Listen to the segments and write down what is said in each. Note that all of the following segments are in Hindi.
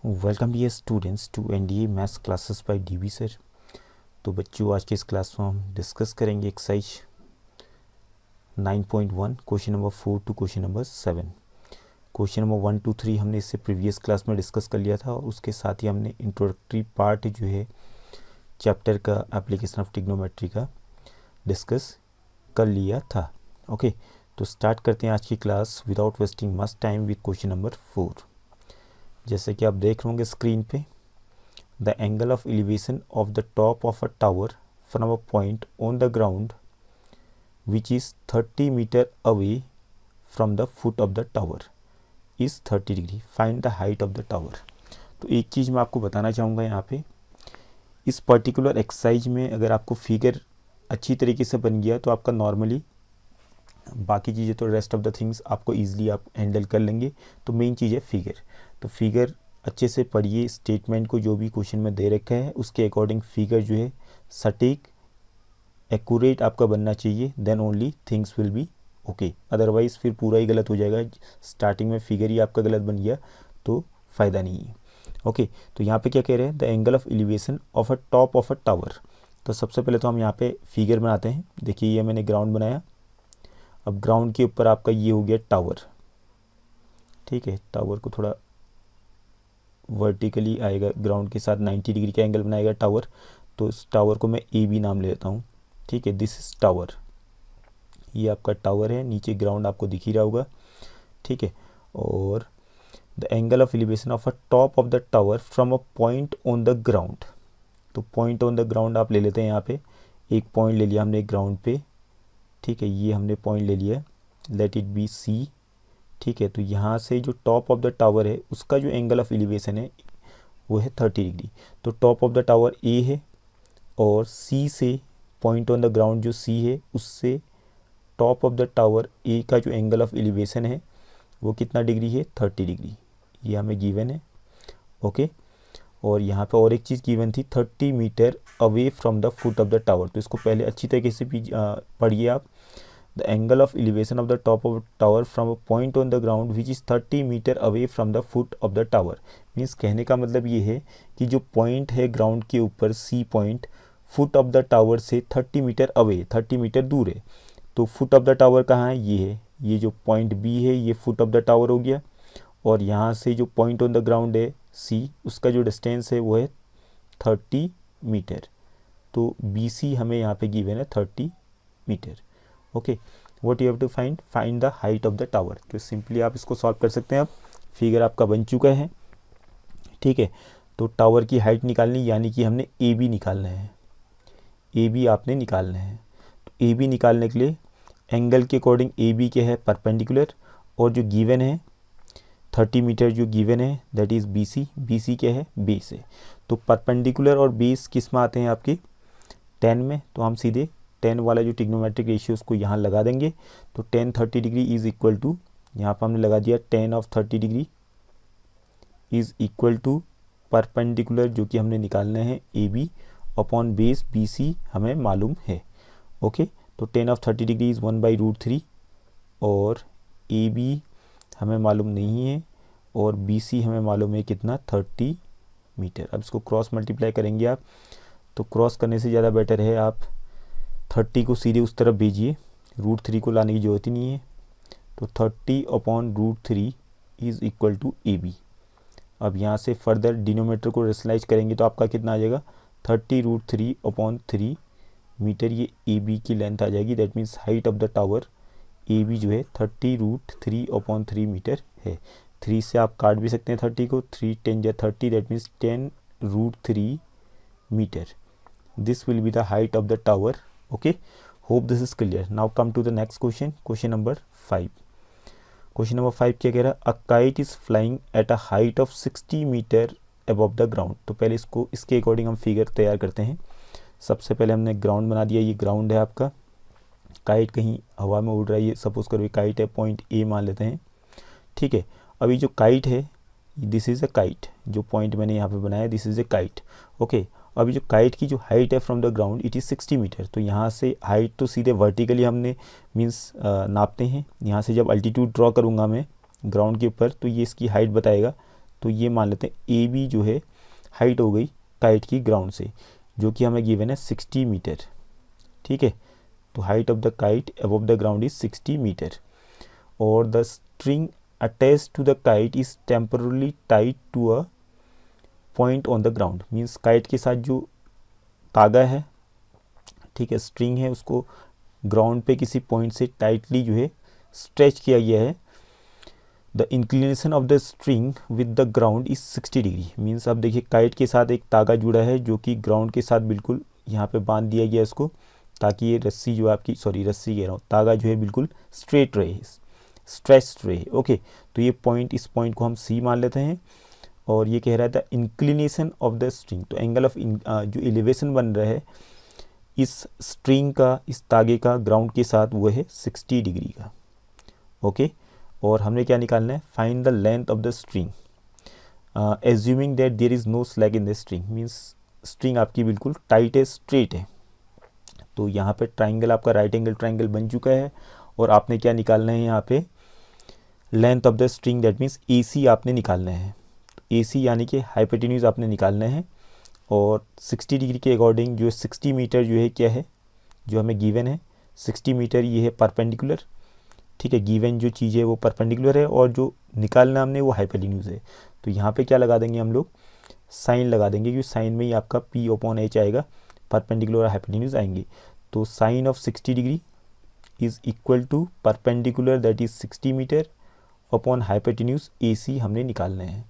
Welcome dear students to NDA maths classes by DV sir. तो बच्चों, आज के इस क्लास में हम डिस्कस करेंगे exercise 9.1 question number 4 to question number 7। Question number 1 2 3 हमने इससे प्रीवियस क्लास में डिस्कस कर लिया था और उसके साथ ही हमने इंट्रोडक्टरी पार्ट जो है चैप्टर का एप्लीकेशन ऑफ ट्रिग्नोमेट्री का डिस्कस कर लिया था। ओके, तो स्टार्ट करते हैं आज की class without wasting much time with question number 4। जैसे कि आप देख रहे होंगे स्क्रीन पे, the angle of elevation of the top of a tower from a point on the ground which is 30 metre away from the foot of the tower is 30 degree. Find the height of the tower. तो एक चीज़ मैं आपको बताना चाहूँगा यहाँ पे, इस पर्टिकुलर एक्सरसाइज में अगर आपको फिगर अच्छी तरीके से बन गया तो आपका नॉर्मली बाकी चीज़ें तो रेस्ट ऑफ द थिंग्स आपको ईजिली आप हैंडल कर लेंगे। तो मेन चीज़ है फिगर। तो फिगर अच्छे से पढ़िए, स्टेटमेंट को जो भी क्वेश्चन में दे रखा है उसके अकॉर्डिंग फिगर जो है सटीक एक्यूरेट आपका बनना चाहिए, then only things will be okay. Otherwise फिर पूरा ही गलत हो जाएगा। स्टार्टिंग में फिगर ही आपका गलत बन गया तो फ़ायदा नहीं है। ओके, तो यहाँ पे क्या कह रहे हैं, the angle of elevation of a top of a tower. तो सबसे पहले तो हम यहाँ पे फिगर बनाते हैं। देखिए ये मैंने ग्राउंड बनाया। अब ग्राउंड के ऊपर आपका ये हो गया टावर। ठीक है, टावर को थोड़ा वर्टिकली आएगा, ग्राउंड के साथ 90 डिग्री का एंगल बनाएगा टावर। तो इस टावर को मैं ए बी नाम ले लेता हूँ। ठीक है, दिस इज टावर। ये आपका टावर है, नीचे ग्राउंड आपको दिख ही रहा होगा। ठीक है, और the angle of elevation of a top of the tower from a point on the ground. तो पॉइंट ऑन द ग्राउंड आप ले लेते हैं। यहाँ पे एक पॉइंट ले लिया हमने ग्राउंड पे। ठीक है, ये हमने पॉइंट ले लिया, लेट इट बी सी। ठीक है, तो यहाँ से जो टॉप ऑफ द टावर है उसका जो एंगल ऑफ एलिवेशन है वो है 30 डिग्री। तो टॉप ऑफ द टावर ए है और सी से पॉइंट ऑन द ग्राउंड जो सी है उससे टॉप ऑफ द टावर ए का जो एंगल ऑफ एलिवेशन है वो कितना डिग्री है, 30 डिग्री। ये हमें गिवन है। ओके, और यहाँ पे और एक चीज़ गिवन थी, 30 metre away from the foot of the tower. तो इसको पहले अच्छी तरीके से पढ़िए आप। The angle of elevation of the top of tower from a point on the ground which is 30 metre away from the foot of the tower। Means कहने का मतलब ये है कि जो पॉइंट है ग्राउंड के ऊपर C point, foot of the tower से 30 मीटर अवे, 30 मीटर दूर है। तो फुट ऑफ द टावर कहाँ है, ये है। ये जो पॉइंट बी है ये फुट ऑफ द टावर हो गया। और यहाँ से जो पॉइंट ऑन द ग्राउंड है सी, उसका जो डिस्टेंस है वो है 30 मीटर। तो बी सी हमें यहाँ पे गिवन है 30 metre. Okay, what you have to find the height of the tower. तो सिंपली आप इसको सॉल्व कर सकते हैं। अब फिगर आपका बन चुका है। ठीक है, तो टावर की हाइट निकालनी, यानी कि हमने ए बी निकालना है। ए बी आपने निकालना है। तो ए बी निकालने के लिए एंगल के अकॉर्डिंग ए बी क्या है, परपेंडिकुलर, और जो गिवन है 30 मीटर जो गिवन है that is B C. B C क्या है, बेस है। तो परपेंडिकुलर और बेस किस में आते हैं आपके, 10 में। तो हम सीधे 10 वाला जो ट्रिग्नोमेट्रिक रेशियो उसको यहाँ लगा देंगे। तो 10 30 डिग्री इज इक्वल टू, यहाँ पर हमने लगा दिया 10 of 30 degree is equal to perpendicular जो कि हमने निकालना है A B upon base B C हमें मालूम है। ओके, तो 10 ऑफ 30 डिग्री इज़ 1/√3 और ए बी हमें मालूम नहीं है और बी सी हमें मालूम है कितना, 30 मीटर। अब इसको क्रॉस मल्टीप्लाई करेंगे आप, तो क्रॉस करने से ज़्यादा बेटर है आप 30 को सीधे उस तरफ भेजिए, √3 को लाने की ज़रूरत ही नहीं है। तो 30 upon √3 is equal to A B. अब यहाँ से फर्दर डिनोमीटर को रेशनलाइज करेंगे तो आपका कितना आ जाएगा, 30√3 अपॉन 3 मीटर। ये ए बी की लेंथ आ जाएगी, that means height of the tower A B जो है 30√3 अपॉन 3 मीटर है। 3 से आप काट भी सकते हैं 30 को, 3 10 या 30, that means 10√3 metre. This will be the height of the tower. Okay, hope this is clear. Now come to the next question, question number 5. Question number 5 क्या कह रहा है, a kite is flying at a height of 60 meter above the ground। तो पहले इसको इसके अकॉर्डिंग हम फिगर तैयार करते हैं। सबसे पहले हमने ग्राउंड बना दिया, ये ग्राउंड है आपका। काइट कहीं हवा में उड़ रहा है, ये सपोज करो काइट है, पॉइंट ए मान लेते हैं। ठीक है, अभी जो काइट है दिस इज़ अ काइट, जो पॉइंट मैंने यहाँ पे बनाया this is a kite. Okay, अभी जो काइट की जो हाइट है from the ground it is 60 metre. तो यहाँ से हाइट तो सीधे वर्टिकली हमने मीन्स नापते हैं। यहाँ से जब अल्टीट्यूड ड्रॉ करूँगा मैं ग्राउंड के ऊपर तो ये इसकी हाइट बताएगा तो ये मान लेते हैं ए बी जो है हाइट हो गई काइट की ग्राउंड से, जो कि हमें गिवन है 60 मीटर। ठीक है, तो height of the kite above the ground is 60 metre और the string attached to the kite is temporarily tied to a point on the ground. Means kite के साथ जो तागा है, ठीक है, स्ट्रिंग है, उसको ग्राउंड पे किसी पॉइंट से टाइटली जो है स्ट्रेच किया गया है। The inclination of the string with the ground is 60 degree. Means अब देखिए काइट के साथ एक तागा जुड़ा है जो कि ग्राउंड के साथ बिल्कुल यहाँ पे बांध दिया गया है इसको, ताकि ये रस्सी जो आपकी, सॉरी रस्सी कह रहा हूँ, तागा जो है बिल्कुल स्ट्रेट रहे, स्ट्रेच्ड रहे। ओके, तो ये पॉइंट, इस पॉइंट को हम सी मान लेते हैं और ये कह रहा था इंक्लिनेशन ऑफ द स्ट्रिंग। तो एंगल ऑफ जो एलिवेशन बन रहा है इस स्ट्रिंग का, इस तागे का ग्राउंड के साथ, वो है 60 डिग्री का। ओके, और हमने क्या निकालना है, find the length of the string assuming that there is no slag in the string. Means string आपकी बिल्कुल टाइट है, स्ट्रेट है। तो यहाँ पे ट्राइंगल आपका राइट एंगल ट्राइंगल बन चुका है और आपने क्या निकालना है यहाँ पे, length of the string, that means A C आपने निकालना है। ए सी यानी कि हाइपोटेन्यूज आपने निकालना है और 60 डिग्री के अकॉर्डिंग जो 60 मीटर जो है क्या है, जो हमें गिवन है 60 मीटर, ये है परपेंडिकुलर। ठीक है, गिवन जो चीज़ है वो परपेंडिकुलर है और जो निकालना हमने वो हाइपोटेन्यूज है। तो यहाँ पे क्या लगा देंगे हम लोग, साइन लगा देंगे, क्योंकि साइन में ही आपका पी अपॉन एच आएगा, परपेंडिकुलर और हाइपोटेन्यूज आएंगे। तो sine of 60 degree is equal to perpendicular that is 60 metre upon hypotenuse A C हमने निकालना है।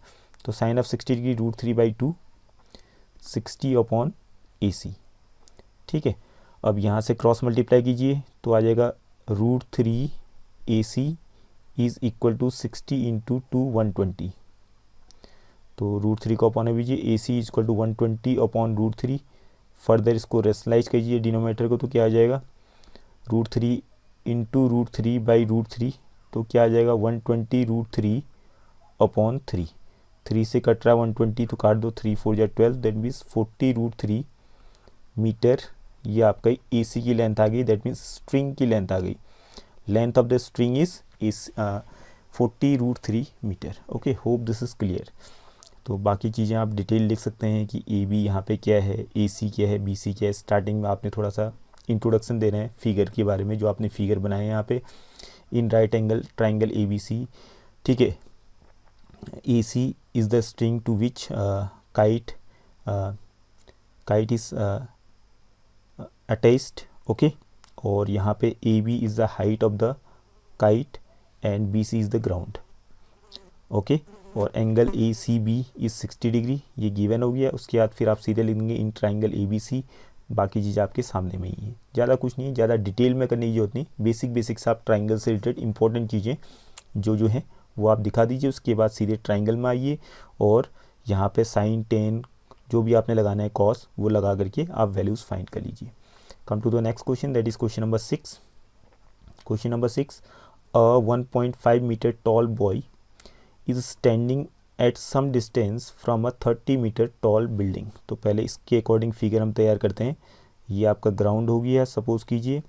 तो sine of 60 degree √3/2 60 upon A C. ठीक है, अब यहाँ से क्रॉस मल्टीप्लाई कीजिए तो आ जाएगा √3 A C is equal to 60 into 2 120। तो √3 को अपॉन कीजिए, A C is equal to 120 upon √3। Further इसको रेशनलाइज कीजिए डिनोमिनेटर को, तो क्या आ जाएगा √3 इंटू √3/√3, तो क्या आ जाएगा 120 √3 अपॉन 3। 3 से कट रहा है 120, तो काट दो, 3 4 या 12, दैट मीन्स 40 √3 मीटर। ये आपका ए सी की लेंथ आ गई, दैट मीन्स स्ट्रिंग की लेंथ आ गई। Length of the string is 40 √3 metre. Okay, hope this is clear. तो बाकी चीज़ें आप डिटेल लिख सकते हैं कि ए बी यहाँ पे क्या है, ए सी क्या है, बी सी क्या है। स्टार्टिंग में आपने थोड़ा सा इंट्रोडक्शन दे रहे हैं फिगर के बारे में, जो आपने फिगर बनाए हैं यहाँ पे in right angle triangle A B C. ठीक है, A C is the string to which kite is attached. Okay, और यहाँ पे A B is the height of the kite and B C is the ground. Okay, और angle A C B is 60 degree, ये गिवन हो गया। उसके बाद फिर आप सीधे लिख देंगे इन ट्राइंगल ए बी सी। बाकी चीज़ आपके सामने में ही है, ज़्यादा कुछ नहीं है, ज़्यादा डिटेल में करने की जरूरत नहीं। बेसिक से आप ट्राइंगल से रिलेटेड इंपॉर्टेंट चीज़ें जो हैं वो आप दिखा दीजिए। उसके बाद सीधे ट्राइंगल में आइए और यहाँ पे साइन, टेन, जो भी आपने लगाना है, कॉस, वो लगा करके आप वैल्यूज़ फाइंड कर लीजिए। Come to the next question, that is question number 6। Question number 6, a 1.5 meter tall boy is standing at some distance from a 30 meter tall building। तो पहले इसके अकॉर्डिंग फिगर हम तैयार करते हैं। ये आपका ग्राउंड हो गया, सपोज कीजिए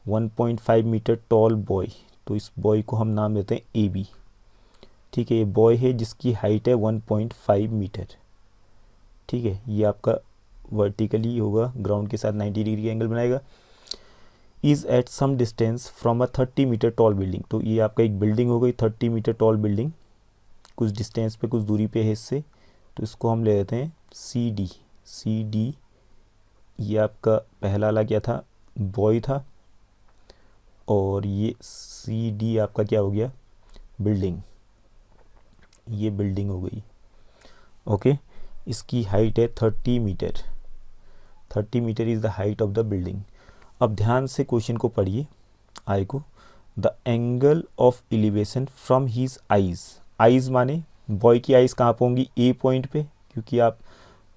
1.5 मीटर टॉल बॉय, तो इस बॉय को हम नाम देते हैं ए बी। ठीक है, ये बॉय है जिसकी हाइट है 1.5 मीटर। ठीक है, ये आपका वर्टिकली होगा, ग्राउंड के साथ 90 डिग्री का एंगल बनाएगा। Is at some distance from a 30 metre tall building. तो ये आपका एक बिल्डिंग हो गई 30 मीटर टॉल बिल्डिंग, कुछ डिस्टेंस पे, कुछ दूरी पे है इससे। तो इसको हम ले लेते हैं सी डी। सी डी, ये आपका पहला वाला क्या था, बॉय था, और ये सी डी आपका क्या हो गया, बिल्डिंग। ये बिल्डिंग हो गई। ओके, इसकी हाइट है 30 metre. 30 metre is the height of the building. अब ध्यान से क्वेश्चन को पढ़िए, आई को। The angle of elevation from his eyes. Eyes माने बॉय की आइज़ कहाँ पर होंगी, ए पॉइंट पे, क्योंकि आप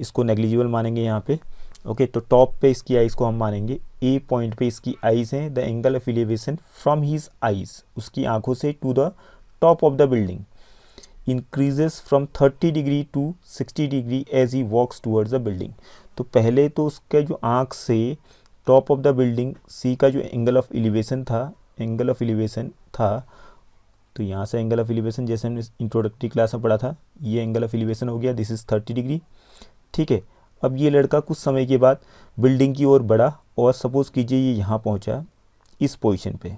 इसको नेग्लिजिबल मानेंगे यहाँ पे। ओके, तो टॉप पे इसकी आइज़ को हम मानेंगे, ए पॉइंट पे इसकी आइज़ हैं। The angle of elevation from his eyes, उसकी आंखों से, to the top of the building increases from 30 degree to 60 degree as he walks towards the building. तो पहले तो उसका जो आँख से top of the building C का जो एंगल ऑफ एलिवेशन था, तो यहाँ से एंगल ऑफ एलिवेशन जैसे हमने इंट्रोडक्टरी क्लास में पढ़ा था, ये एंगल ऑफ एलिवेशन हो गया, दिस इज़ 30 डिग्री। ठीक है, अब ये लड़का कुछ समय के बाद बिल्डिंग की ओर बढ़ा और सपोज़ कीजिए ये यहाँ पहुँचा इस पोजीशन पे।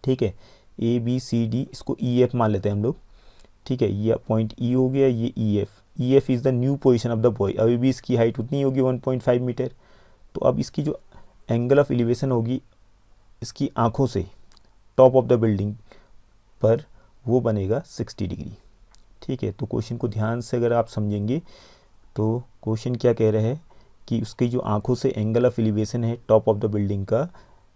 ठीक है, ए बी सी डी, इसको ई एफ मान लेते हैं हम लोग। ठीक है, ये पॉइंट ई हो गया, ये ई F is the new position of the boy. अभी भी इसकी हाइट उतनी होगी 1.5 मीटर। तो अब इसकी जो एंगल ऑफ एलिवेशन होगी इसकी आँखों से टॉप ऑफ द बिल्डिंग पर, वो बनेगा 60 डिग्री। ठीक है, तो क्वेश्चन को ध्यान से अगर आप समझेंगे तो क्वेश्चन क्या कह रहे हैं कि उसकी जो आँखों से एंगल ऑफ एलिवेशन है टॉप ऑफ द बिल्डिंग का,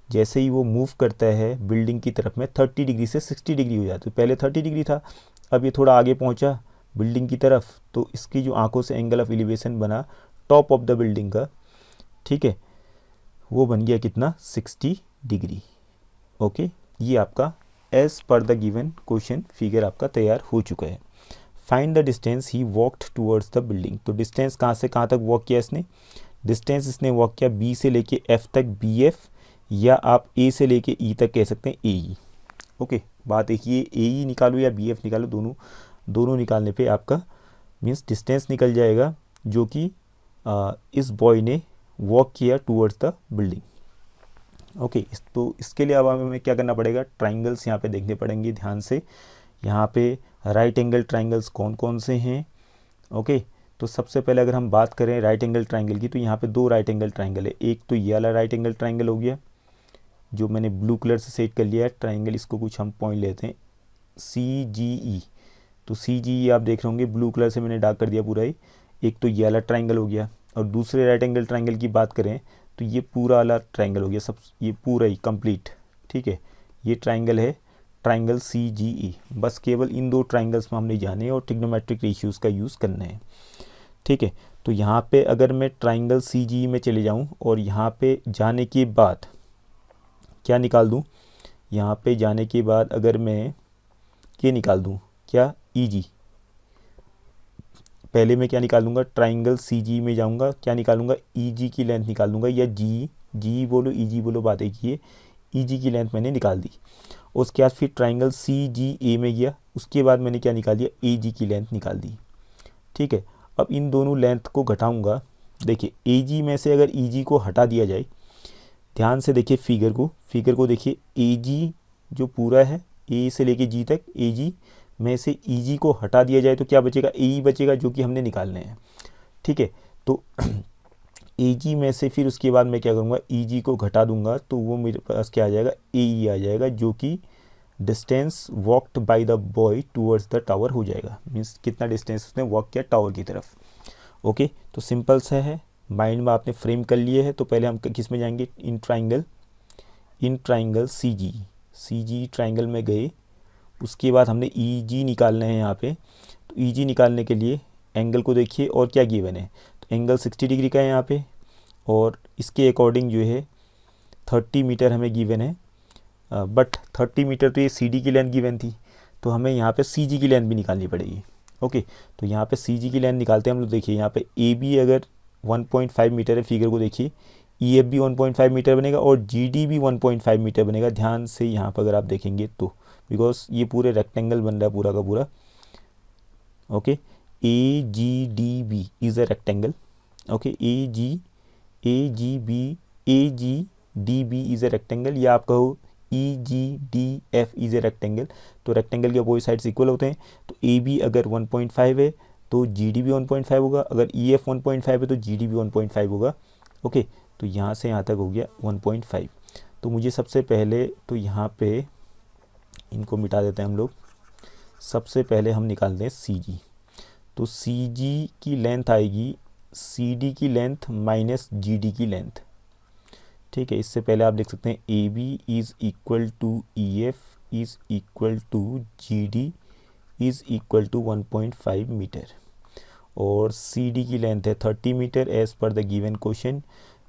जैसे ही वो मूव करता है बिल्डिंग की तरफ में 30 डिग्री से 60 डिग्री हो जाती है। पहले 30 डिग्री था, अब ये थोड़ा आगे पहुंचा बिल्डिंग की तरफ, तो इसकी जो आंखों से एंगल ऑफ एलिवेशन बना टॉप ऑफ द बिल्डिंग का, ठीक है, वो बन गया कितना, 60 डिग्री। ओके, ये आपका as per the given question figure आपका तैयार हो चुका है। Find the distance he walked towards the building. तो डिस्टेंस कहाँ से कहाँ तक वॉक किया इसने, डिस्टेंस इसने वॉक किया बी से लेके एफ तक, बी एफ, या आप ए से लेके ई तक कह सकते हैं, ए ई। ओके, बात एक ये ए ई निकालो या बी एफ निकालो, दोनों निकालने पे आपका मीन्स डिस्टेंस निकल जाएगा जो कि इस बॉय ने वॉक किया टूवर्ड्स द बिल्डिंग। ओके, तो इसके लिए अब हमें क्या करना पड़ेगा, ट्राइंगल्स यहाँ पे देखने पड़ेंगे ध्यान से। यहाँ पे राइट एंगल ट्राइंगल्स कौन कौन से हैं। ओके, तो सबसे पहले अगर हम बात करें राइट एंगल ट्राइंगल की, तो यहाँ पे 2 राइट एंगल ट्राइंगल है। एक तो ये वाला राइट एंगल ट्राइंगल हो गया जो मैंने ब्लू कलर से सेट कर लिया है ट्राइंगल, इसको कुछ हम पॉइंट लेते हैं सी जी ई। तो सी जी ई आप देख रहे होंगे ब्लू कलर से मैंने डार्क कर दिया पूरा ही। एक तो ये वाला ट्राइंगल हो गया, और दूसरे राइट एंगल ट्राइंगल की बात करें तो ये पूरा वाला ट्राइंगल हो गया, सब ये पूरा ही कंप्लीट। ठीक है, ये ट्राइंगल है ट्राइंगल सी जी ई। बस केवल इन 2 ट्राइंगल्स में हमने जाने और ट्रिग्नोमेट्रिक रेशियोज़ का यूज़ करना है। ठीक है, तो यहाँ पे अगर मैं ट्राइंगल सी जी ई में चले जाऊँ और यहाँ पे जाने के बाद क्या निकाल दूँ, यहाँ पे जाने के बाद अगर मैं ये निकाल दूँ क्या, ई जी, पहले मैं क्या निकाल लूँगा, ट्राइंगल सी जी में जाऊँगा, क्या निकालूंगा, ई जी की लेंथ निकाल लूँगा, या जी बोलो ई जी बोलो, बात एक ही है। ई जी की लेंथ मैंने निकाल दी। उसके बाद फिर ट्राइंगल सी जी ए में गया, उसके बाद मैंने क्या निकाल दिया, ए जी की लेंथ निकाल दी। ठीक है, अब इन दोनों लेंथ को घटाऊँगा। देखिए ए जी में से अगर ई जी को हटा दिया जाए, ध्यान से देखिए फिगर को देखिए, ए जी जो पूरा है ए से लेके जी तक, ए जी में से ई जी को हटा दिया जाए तो क्या बचेगा, ए ई बचेगा, जो कि हमने निकालने हैं। ठीक है, तो ए जी में से फिर उसके बाद मैं क्या करूँगा, ई जी को घटा दूंगा तो वो मेरे पास क्या आ जाएगा, ए ई आ जाएगा, जो कि distance walked by the boy towards the tower हो जाएगा। मीन्स कितना डिस्टेंस उसने वॉक किया टावर की तरफ। ओके, तो सिंपल सा है, माइंड में आपने फ्रेम कर लिए है। तो पहले हम किस में जाएंगे, in triangle C ji triangle में गए। उसके बाद हमने ई जी निकालना है यहाँ पे। तो ई जी निकालने के लिए एंगल को देखिए और क्या गिवन है, तो एंगल 60 डिग्री का है यहाँ पे, और इसके अकॉर्डिंग जो है 30 मीटर हमें गिवन है। बट 30 मीटर तो ये सी डी की लेंथ गिवन थी, तो हमें यहाँ पे सी जी की लेंथ भी निकालनी पड़ेगी। ओके, तो यहाँ पे सी जी की लेंथ निकालते हैं हम लोग। देखिए यहाँ पे ए बी अगर 1.5 मीटर है, फिगर को देखिए, ई एफ भी 1.5 मीटर बनेगा और जी डी भी 1.5 मीटर बनेगा। ध्यान से यहाँ पर अगर आप देखेंगे तो, बिकॉज ये पूरे रेक्टेंगल बन रहा है पूरा का पूरा। Okay, A G D B is a rectangle. Okay, A G D B is a rectangle, या आप कहो E G D F is a rectangle. तो रेक्टेंगल के अपोजिट साइड्स इक्वल होते हैं। तो ए बी अगर 1.5 है तो जी डी भी 1.5 होगा, अगर ई एफ 1.5 है तो जी डी भी 1.5 होगा। ओके, तो यहाँ से यहाँ तक हो गया 1.5। तो मुझे सबसे पहले तो यहाँ पे इनको मिटा देते हैं हम लोग। सबसे पहले हम निकालते हैं सी जी। तो सी जी की लेंथ आएगी सी डी की लेंथ माइनस जी डी की लेंथ। ठीक है, इससे पहले आप लिख सकते हैं A B is equal to E F is equal to G D is equal to 1.5 metre, और सी डी की लेंथ है 30 metre as per the given question.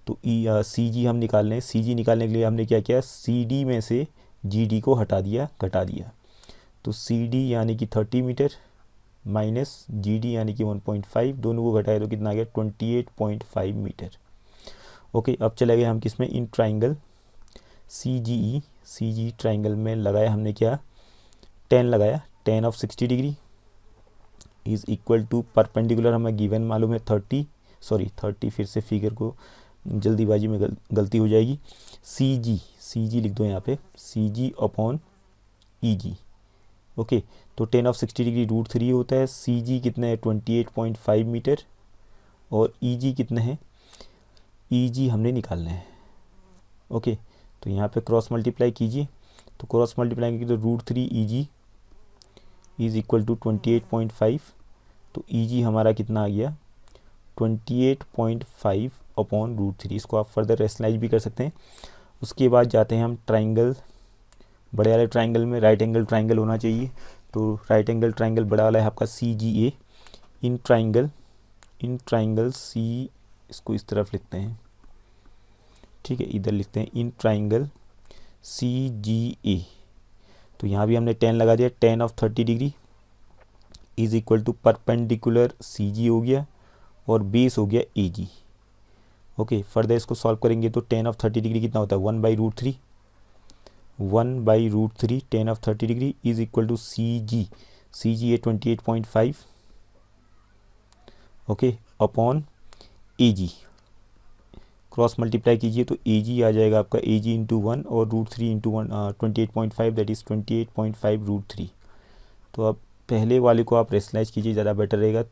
तो सी जी हम निकाल रहे हैं। सी जी निकालने के लिए हमने क्या किया, सी डी में से जी डी को घटा दिया। तो सी डी यानी कि 30 मीटर माइनस जी डी यानी कि 1.5, दोनों को घटाए तो कितना आ गया, 28.5 मीटर। ओके, अब चले गए हम किस में, in triangle C ji triangle में लगाया हमने क्या, 10 लगाया, tan of 60 degree is equal to perpendicular हमें गिवन मालूम है 30 फिर से फिगर को जल्दीबाजी में गलती हो जाएगी, सी जी लिख दो यहाँ पे, सी जी अपॉन ई जी। ओके, तो tan ऑफ 60 डिग्री √3 होता है, सी जी कितना है 28.5 मीटर और ई जी कितना है, ई जी हमने निकालना है। ओके, तो यहाँ पे क्रॉस मल्टीप्लाई कीजिए, तो क्रॉस मल्टीप्लाई कीजिए तो √3 ई जी इज़ इक्वल टू 28.5, तो ई जी हमारा कितना आ गया 28.5 अपॉन √3। इसको आप फर्दर रेशनलाइज भी कर सकते हैं। उसके बाद जाते हैं हम ट्राइंगल, बड़े वाले ट्राइंगल में राइट एंगल ट्राइंगल होना चाहिए, तो राइट एंगल ट्राइंगल बड़ा वाला है आपका CGA। इन ट्राइंगल सी, इसको इस तरफ लिखते हैं, ठीक है, इधर लिखते हैं इन ट्राइंगल CGA। तो यहाँ भी हमने 10 लगा दिया, tan of 30 degree is equal to perpendicular CG हो गया और बेस हो गया AG। ओके, फर्दर इसको सॉल्व करेंगे तो tan ऑफ 30 डिग्री कितना होता है 1/√3, 1/√3 tan of 30 degree is equal to CG है 28.5, okay, upon AG। Cross multiply कीजिए तो AG आ जाएगा आपका AG इंटू 1 और √3 इंटू 1 28.5 दैट इज़ 28.5 √3। तो अब पहले वाले को आप रेशनलाइज कीजिए, ज़्यादा बेटर रहेगा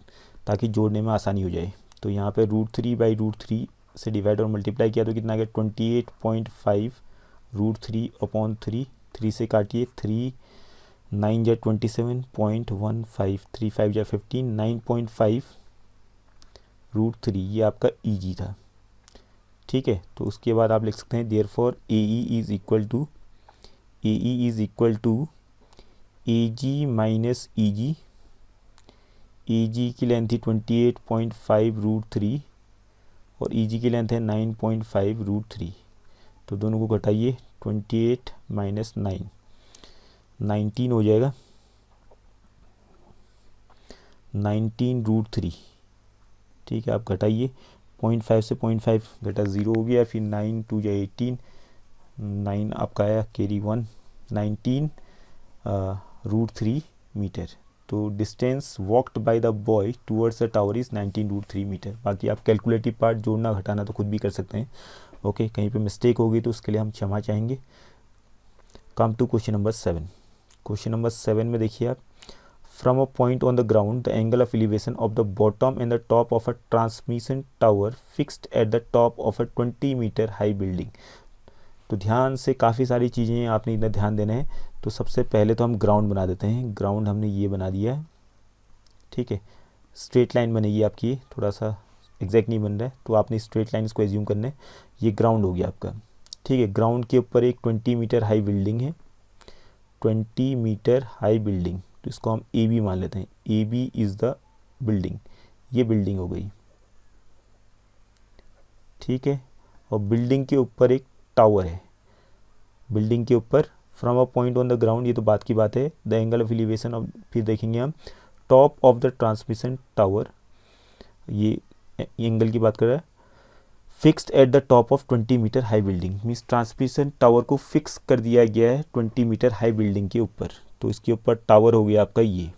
ताकि जोड़ने में आसानी हो जाए। तो यहाँ पे √3/√3 से डिवाइड और मल्टीप्लाई किया तो कितना आ गया 28.5 √3 अपॉन 3 से काटिए, 3 9 जा 27.15, 3 5 जा 15, 9.5 √3 ये आपका EG था। ठीक है, तो उसके बाद आप लिख सकते हैं therefore AE is equal to AG minus EG। AG की लेंथ थी 28.5 √3 और EG की लेंथ है 9.5 √3, तो दोनों को घटाइए, 28 माइनस 9 19 हो जाएगा, 19 √3। ठीक है, आप घटाइए, 0.5 से 0.5 घटा 0 हो गया, फिर 9 2 या 18, 9 आपका आया कैरी 1, 19 √3 मीटर। तो distance walked by the boy towards the tower is 19 √3 metre. बाकी आप कैलकुलेटिव पार्ट जोड़ना घटाना तो खुद भी कर सकते हैं। ओके, कहीं पे मिस्टेक होगी तो उसके लिए हम क्षमा चाहेंगे। Come to question number 7। Question number 7 में देखिए आप, from a point on the ground the angle of elevation of the bottom and the top of a transmission tower fixed at the top of a 20 metre high building. तो ध्यान से काफ़ी सारी चीज़ें आपने इधर ध्यान देना है। तो सबसे पहले तो हम ग्राउंड बना देते हैं। ग्राउंड हमने ये बना दिया है, ठीक है, स्ट्रेट लाइन बनेगी आपकी, थोड़ा सा एग्जैक्ट नहीं बन रहा है तो आपने स्ट्रेट लाइन इसको एज्यूम करना है। ये ग्राउंड हो गया आपका, ठीक है। ग्राउंड के ऊपर एक 20 मीटर हाई बिल्डिंग है, 20 मीटर हाई बिल्डिंग, तो इसको हम AB मान लेते हैं। AB इज़ द बिल्डिंग, ये बिल्डिंग हो गई, ठीक है। और बिल्डिंग के ऊपर एक टावर है, बिल्डिंग के ऊपर from a point on the ground, ये तो बात की बात है। The angle of elevation of, फिर देखेंगे हम top of the transmission tower, ये एंगल की बात कर रहा है। Fixed at the top of 20 metre high building, means transmission tower को फिक्स कर दिया गया है 20 मीटर हाई बिल्डिंग के ऊपर। तो इसके ऊपर टावर हो गया आपका ये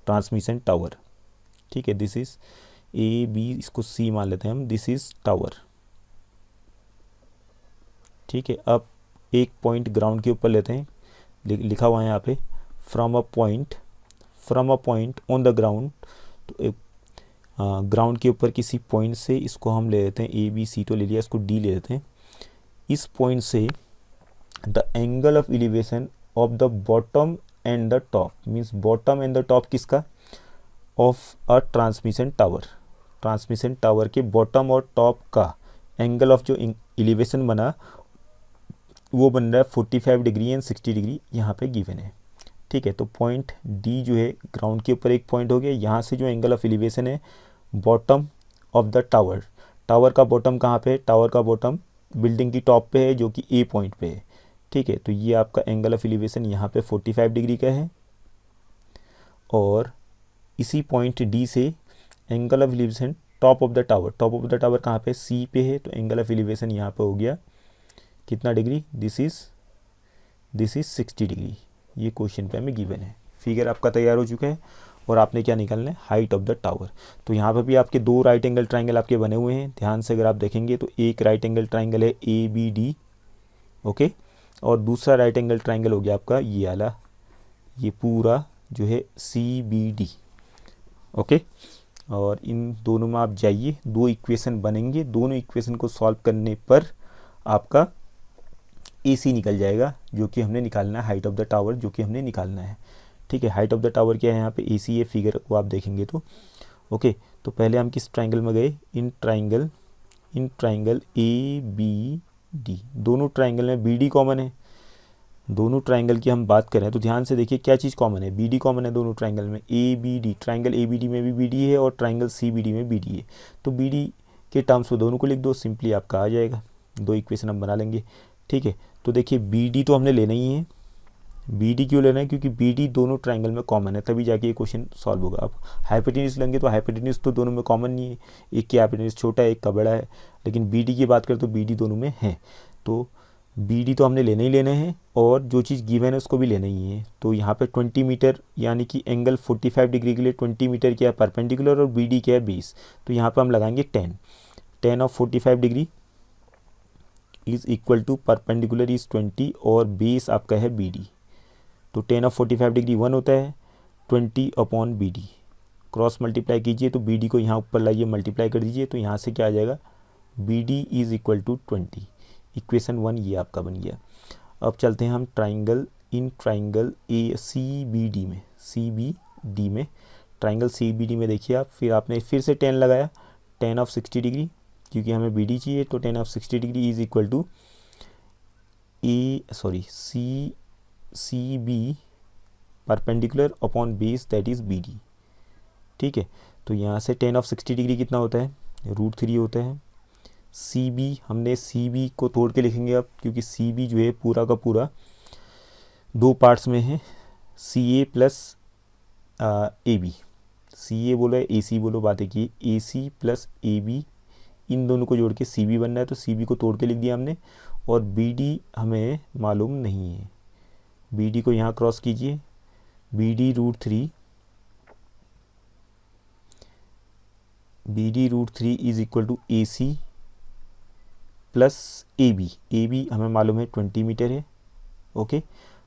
ट्रांसमिशन टावर, ठीक है। दिस इज AB, इसको C मान लेते हैं हम, दिस इज टावर, ठीक है। अब एक पॉइंट ग्राउंड के ऊपर लेते हैं, लिखा हुआ है यहाँ पे from a point on the ground. तो ग्राउंड के ऊपर किसी पॉइंट से इसको हम ले लेते हैं ABC, तो ले लिया, इसको D ले लेते हैं। इस पॉइंट से the angle of elevation of the bottom and the top, means bottom and the top किसका, of a transmission tower. Transmission tower के बॉटम और टॉप का एंगल ऑफ जो एलिवेशन बना वो बन रहा है 45 डिग्री एंड 60 डिग्री, यहाँ पे गिवन है, ठीक है। तो पॉइंट D जो है ग्राउंड के ऊपर एक पॉइंट हो गया, यहाँ से जो एंगल ऑफ एलिवेशन है bottom of the tower, tower का बॉटम कहाँ पे है, टावर का बॉटम बिल्डिंग की टॉप पे है जो कि A पॉइंट पे है, ठीक है। तो ये आपका एंगल ऑफ एलिवेशन यहाँ पे 45 डिग्री का है, और इसी पॉइंट D से angle of elevation top of the tower, top of the tower कहाँ पे C पे है, तो एंगल ऑफ एलिवेशन यहाँ पे हो गया कितना डिग्री, दिस इज 60 डिग्री, ये क्वेश्चन पे हमें गिवन है। फिगर आपका तैयार हो चुका है और आपने क्या निकालना है, हाइट ऑफ द टावर। तो यहाँ पर भी आपके दो राइट एंगल ट्राइंगल आपके बने हुए हैं, ध्यान से अगर आप देखेंगे तो एक राइट एंगल ट्राइंगल है ABD, ओके, और दूसरा राइट एंगल ट्राइंगल हो गया आपका ये वाला, ये पूरा जो है CBD, ओके। और इन दोनों में आप जाइए, दो इक्वेशन बनेंगे, दोनों इक्वेशन को सॉल्व करने पर आपका AC निकल जाएगा, जो कि हमने निकालना है, हाइट ऑफ द टावर जो कि हमने निकालना है, ठीक है। हाइट ऑफ द टावर क्या है, यहाँ पे AC है, फिगर को आप देखेंगे तो, ओके। तो पहले हम किस ट्राइंगल में गए, इन ट्राइंगल ABD, दोनों ट्राइंगल में BD कॉमन है। दोनों ट्राइंगल की हम बात करें तो ध्यान से देखिए क्या चीज़ कॉमन है, BD कॉमन है दोनों ट्राइंगल में। ABD, ट्राइंगल ABD में भी BD है और ट्राइंगल CBD में BD है, तो BD के टर्म्स में दोनों को लिख दो, सिंपली आपका आ जाएगा, दो इक्वेशन हम बना लेंगे, ठीक है। तो देखिए BD तो हमने लेना ही है, BD क्यों लेना है, क्योंकि BD दोनों ट्राइंगल में कॉमन है, तभी जाके ये क्वेश्चन सॉल्व होगा। आप हाइपोटेन्यूज लेंगे तो हाइपोटेन्यूज तो दोनों में कॉमन नहीं है, एक की हाइपोटेन्यूज छोटा है, एक का बड़ा है, लेकिन BD की बात करें तो BD दोनों में है। तो BD तो हमने लेना ही लेना है, और जो चीज़ गिवन है उसको भी लेना ही है। तो यहाँ पे 20 मीटर यानी कि एंगल 45 डिग्री के लिए 20 मीटर क्या है, परपेंडिकुलर, और BD क्या है 20, तो यहाँ पे हम लगाएंगे 10 of 45 degree is equal to perpendicular is 20 और बेस आपका है BD। तो 10 ऑफ 45 डिग्री 1 होता है, 20 अपॉन BD, क्रॉस मल्टीप्लाई कीजिए तो BD को यहाँ ऊपर लाइए, मल्टीप्लाई कर दीजिए, तो यहाँ से क्या आ जाएगा, BD is equal to 20। Equation 1 ये आपका बन गया। अब चलते हैं हम ट्राइंगल CBD में, ट्राइंगल CBD में देखिए आप, फिर आपने फिर से 10 लगाया, 10 ऑफ 60 डिग्री, क्योंकि हमें BD चाहिए, तो 10 of 60 degree is equal to CB perpendicular upon base that is BD, ठीक है। तो यहाँ से 10 ऑफ 60 डिग्री कितना होता है, √3 होता है। CB, हमने CB को तोड़ के लिखेंगे अब, क्योंकि CB जो है पूरा का पूरा दो पार्ट्स में है, CA प्लस AB, CA बोलो या AC बोलो, बात है कि AC प्लस AB, इन दोनों को जोड़ के CB बनना है, तो CB को तोड़ के लिख दिया हमने, और BD हमें मालूम नहीं है, BD को यहाँ क्रॉस कीजिए, BD √3 is equal to AC plus AB हमें मालूम है 20 मीटर है, ओके।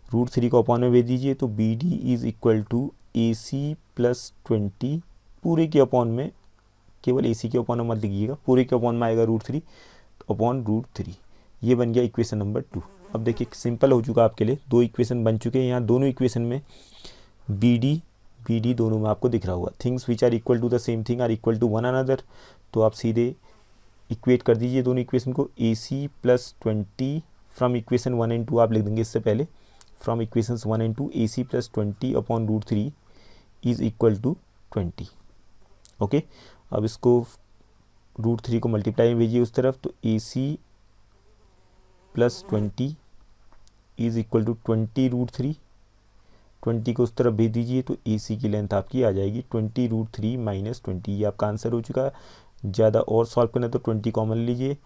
√3 को अपॉन में भेज दीजिए, तो BD is equal to AC plus 20, पूरे के अपॉन में, केवल AC के अपॉन में मत लिखिएगा, पूरे के अपॉन में आएगा √3 अपॉन √3, ये बन गया इक्वेशन नंबर 2। अब देखिए सिंपल हो चुका आपके लिए, दो इक्वेशन बन चुके हैं, यहाँ दोनों इक्वेशन में BD दोनों में आपको दिख रहा होगा। Things which are equal to the same thing are equal to one another, तो आप सीधे इक्वेट कर दीजिए दोनों इक्वेशन को, AC plus 20 from equation 1 and 2 आप लिख देंगे इससे पहले, from equation 1 and 2 AC plus 20 upon √3 is equal to 20, okay. अब इसको √3 को मल्टीप्लाई में भेजिए उस तरफ, तो AC plus 20 is equal to 20 √3, 20 को उस तरफ भेज दीजिए, तो AC की लेंथ आपकी आ जाएगी 20 √3 माइनस 20, ये आपका आंसर हो चुका है। ज़्यादा और सॉल्व करना तो 20 कॉमन लीजिए,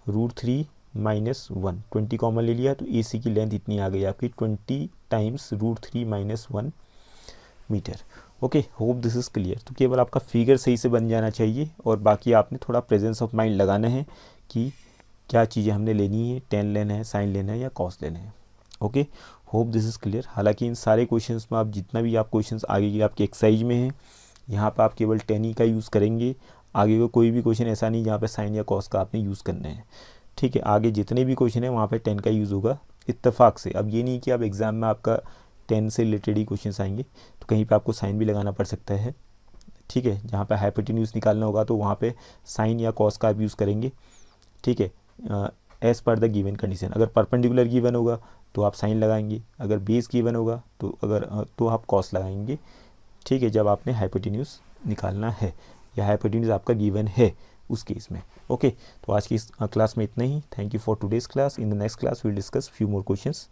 √3 माइनस 1, 20 कॉमन ले लिया, तो AC की लेंथ इतनी आ गई आपकी 20 times √3 minus 1 metre, okay. Hope this is clear. तो केवल आपका फिगर सही से बन जाना चाहिए, और बाकी आपने थोड़ा प्रेजेंस ऑफ माइंड लगाना है कि क्या चीज़ें हमने लेनी है, टेन लेना है, साइन लेना है या कॉस लेना है, okay. Hope this is clear. हालांकि इन सारे क्वेश्चंस में आप जितना भी आप क्वेश्चंस आगे की आपके एक्सरसाइज में हैं, यहाँ पर आप केवल 10 ही का यूज़ करेंगे, आगे का कोई भी क्वेश्चन ऐसा नहीं जहाँ पे साइन या कॉस का आपने यूज़ करना है, ठीक है। आगे जितने भी क्वेश्चन है वहाँ पे 10 का यूज़ होगा इत्तेफाक से। अब ये नहीं कि अब एग्ज़ाम में आपका 10 से रिलेटेड ही क्वेश्चन आएंगे, तो कहीं पे आपको साइन भी लगाना पड़ सकता है, ठीक है। जहाँ पे हाइपोटेन्यूज निकालना होगा तो वहाँ पे साइन या कॉस का आप यूज़ करेंगे, ठीक है, as per the given condition. अगर परपेंडिकुलर गिवन होगा तो आप साइन लगाएंगे, अगर बेस गिवन होगा तो आप कॉस लगाएंगे, ठीक है, जब आपने हाइपोटेन्यूज निकालना है या हाइपोटेन्यूज आपका गिवन है उस केस में, ओके। तो आज की इस क्लास में इतना ही। Thank you for today's class. In the next class we will discuss few more questions.